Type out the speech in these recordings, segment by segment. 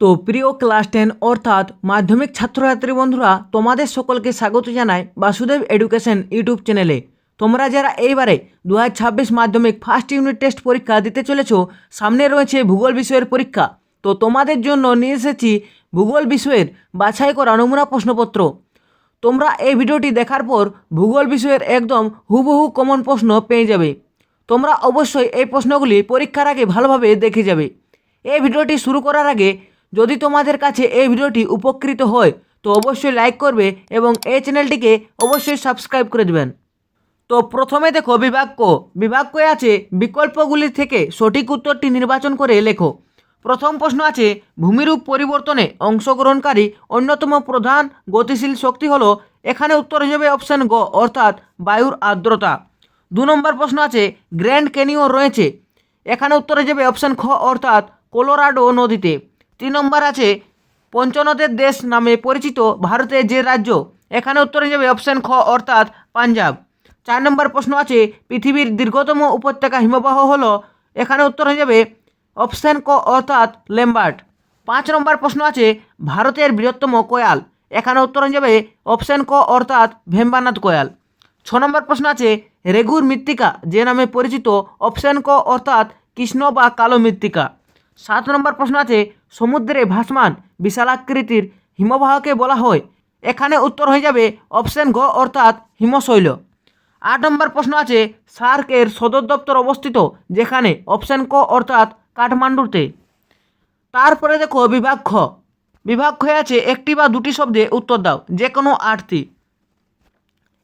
তো প্রিয় ক্লাস 10 অর্থাৎ মাধ্যমিক ছাত্রছাত্রী বন্ধুরা, তোমাদের সকলকে স্বাগত জানাই বাসুদেব এডুকেশন ইউটিউব চ্যানেলে। তোমরা যারা এইবারে 2026 মাধ্যমিক ফার্স্ট ইউনিট টেস্ট পরীক্ষা দিতে চলেছো, সামনে রয়েছে ভূগোল বিষয়ের পরীক্ষা। তো তোমাদের জন্য নিয়ে এসেছি ভূগোল বিষয়ের বাছাই করা নমুনা প্রশ্নপত্র। তোমরা এই ভিডিওটি দেখার পর ভূগোল বিষয়ের একদম হুবহু কমন প্রশ্ন পেয়ে যাবে। তোমরা অবশ্যই এই প্রশ্নগুলি পরীক্ষার আগে ভালোভাবে দেখে যাবে। এই ভিডিওটি শুরু করার আগে যদি তোমাদের কাছে এই ভিডিওটি উপকৃত হয় তো অবশ্যই লাইক করবে এবং এই চ্যানেলটিকে অবশ্যই সাবস্ক্রাইব করে দেবেন। তো প্রথমে দেখো বিভাগ ক। বিভাগ ক আছে বিকল্পগুলি থেকে সঠিক উত্তরটি নির্বাচন করে লেখো। প্রথম প্রশ্ন আছে ভূমিরূপ পরিবর্তনে অংশগ্রহণকারী অন্যতম প্রধান গতিশীল শক্তি হলো। এখানে উত্তর হিসেবে অপশান গ অর্থাৎ বায়ুর আর্দ্রতা। 2 নম্বর প্রশ্ন আছে গ্র্যান্ড ক্যানিয়ন রয়েছে। এখানে উত্তর হিসেবে অপশান খ অর্থাৎ কলোরাডো নদীতে। 3 নম্বর আছে পঞ্চনদের দেশ নামে পরিচিত ভারতের যে রাজ্য। এখানে উত্তর হিসেবে অপশান খ অর্থাৎ পাঞ্জাব। 4 নম্বর প্রশ্ন আছে পৃথিবীর দীর্ঘতম উপত্যকা হিমবাহ হলো। এখানে উত্তর হিসেবে অপশান ক অর্থাৎ ল্যাম্বার্ট। 5 নম্বর প্রশ্ন আছে ভারতের বৃহত্তম কোয়াল। এখানে উত্তর হিসেবে অপশান ক অর্থাৎ ভেম্বানাথ কোয়াল। 6 নম্বর প্রশ্ন আছে রেগুর মৃত্তিকা যে নামে পরিচিত। অপশান ক অর্থাৎ কৃষ্ণ বা কালো মৃত্তিকা। 7 নম্বর প্রশ্ন আছে সমুদ্রে ভাসমান বিশালাকৃতির হিমবাহকে বলা হয়। এখানে উত্তর হয়ে যাবে অপশান ঘ অর্থাৎ হিমশৈল। 8 নম্বর প্রশ্ন আছে সার্ক এর সদর দপ্তর অবস্থিত যেখানে। অপশান ক অর্থাৎ কাঠমান্ডুতে। তারপরে দেখো বিভাগ খ। বিভাগ খ আছে একটি বা দুটি শব্দে উত্তর দাও, যে কোনো 8টি।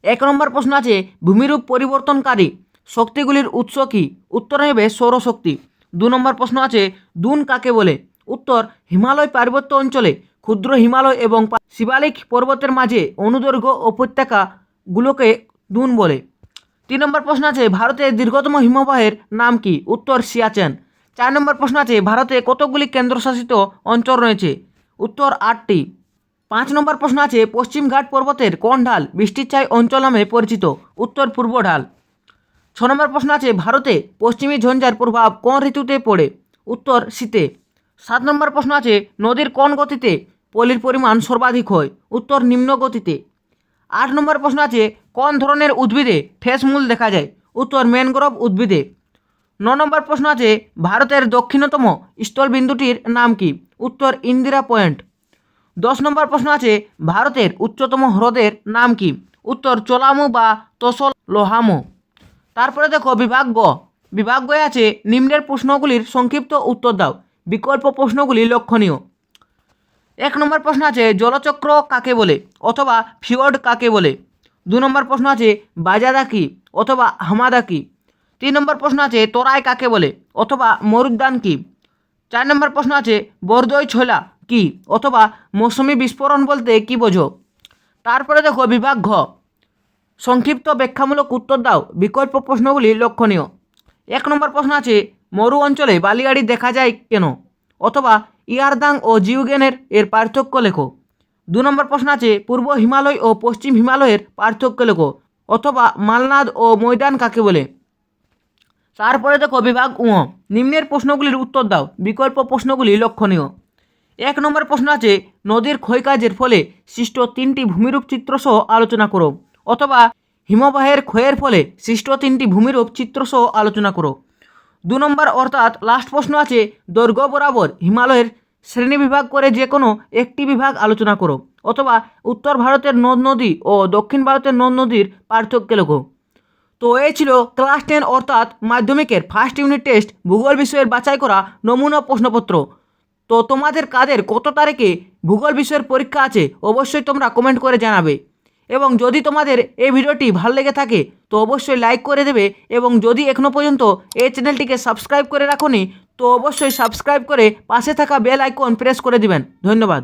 1 নম্বর প্রশ্ন আছে ভূমিরূপ পরিবর্তনকারী শক্তিগুলির উৎস কী। উত্তর হবে সৌরশক্তি। 2 নম্বর প্রশ্ন আছে দুন কাকে বলে। উত্তর হিমালয় পার্বত্য অঞ্চলে ক্ষুদ্র হিমালয় এবং শিবালিক পর্বতের মাঝে অনুদৈর্ঘ্য উপত্যকাগুলোকে দুন বলে। 3 নম্বর প্রশ্ন আছে ভারতের দীর্ঘতম হিমবাহের নাম কি। উত্তর সিয়াচেন। 4 নম্বর প্রশ্ন আছে ভারতে কতগুলি কেন্দ্রশাসিত অঞ্চল রয়েছে। উত্তর 8টি। 5 নম্বর প্রশ্ন আছে পশ্চিম ঘাট পর্বতের কোন ঢাল বৃষ্টির ছাই অঞ্চল নামে পরিচিত। উত্তর পূর্ব ঢাল। 6 নম্বর প্রশ্ন আছে ভারতে পশ্চিমী ঝঞ্ঝার প্রভাব কোন ঋতুতে পড়ে। উত্তর শীতে। 7 নম্বর প্রশ্ন আছে নদীর কোন গতিতে পলির পরিমাণ সর্বাধিক হয়। উত্তর নিম্ন গতিতে। 8 নম্বর প্রশ্ন আছে কোন ধরনের উদ্ভিদে ঠেস মূল দেখা যায়। উত্তর ম্যানগ্রোভ উদ্ভিদে। 9 নম্বর প্রশ্ন আছে ভারতের দক্ষিণতম স্থলবিন্দুটির নাম কি। উত্তর ইন্দিরা পয়েন্ট। 10 নম্বর প্রশ্ন আছে ভারতের উচ্চতম হ্রদের নাম কি। উত্তর চোলামু বা তোসল লোহামু। তারপরে দেখো বিভাগ গ। বিভাগ গ আছে নিম্নের প্রশ্নগুলির সংক্ষিপ্ত উত্তর দাও। বিকল্প প্রশ্নগুলি লক্ষণীয়। 1 নম্বর প্রশ্ন আছে জলচক্র কাকে বলে অথবা ফিওর্ড কাকে বলে। 2 নম্বর প্রশ্ন আছে বাজাদা কি অথবা হামাদা কি। 3 নম্বর প্রশ্ন আছে তোরাই কাকে বলে অথবা মরুদ্যান কি। 4 নম্বর প্রশ্ন আছে বরদই ছোলা কি অথবা মৌসুমি বিস্ফোরণ বলতে কি বোঝো। তারপরে দেখো বিভাগ ঘ। সংক্ষিপ্ত ব্যাখ্যামূলক উত্তর দাও। বিকল্প প্রশ্নগুলি লক্ষণীয়। 1 নম্বর প্রশ্ন আছে মরু অঞ্চলে বালিগাড়ি দেখা যায় কেন অথবা ইয়ারদাং ও জিউগেনের এর পার্থক্য লেখো। 2 নম্বর প্রশ্ন আছে পূর্ব হিমালয় ও পশ্চিম হিমালয়ের পার্থক্য লেখো অথবা মালনাদ ও ময়দান কাকে বলে। তারপরে দেখো বিভাগ উ। নিম্নের প্রশ্নগুলির উত্তর দাও। বিকল্প প্রশ্নগুলি লক্ষণীয়। 1 নম্বর প্রশ্ন আছে নদীর ক্ষয়কাজের ফলে সৃষ্ট 3টি ভূমিরূপ চিত্রসহ আলোচনা করো অথবা হিমবাহের ক্ষয়ের ফলে সৃষ্ট 3টি ভূমিরূপ চিত্রসহ আলোচনা করো। 2 নম্বর অর্থাৎ লাস্ট প্রশ্ন আছে দৈর্ঘ্য বরাবর হিমালয়ের শ্রেণীবিভাগ করে যে কোনো একটি বিভাগ আলোচনা করো অথবা উত্তর ভারতের নদ নদী ও দক্ষিণ ভারতের নদ নদীর পার্থক্য লেখো। তো এই ছিল ক্লাস 10 অর্থাৎ মাধ্যমিকের ফার্স্ট ইউনিট টেস্ট ভূগোল বিষয়ের বাছাই করা নমুনা প্রশ্নপত্র। তো তোমাদের কাদের কত তারিখে ভূগোল বিষয়ের পরীক্ষা আছে অবশ্যই তোমরা কমেন্ট করে জানাবে। এবং যদি তোমাদের এই ভিডিওটি ভালো লেগে থাকে তো অবশ্যই লাইক করে দেবে এবং যদি এখনও পর্যন্ত এই চ্যানেলটিকে সাবস্ক্রাইব করে রাখোনি তো অবশ্যই সাবস্ক্রাইব করে পাশে থাকা বেল আইকন প্রেস করে দিবেন। ধন্যবাদ।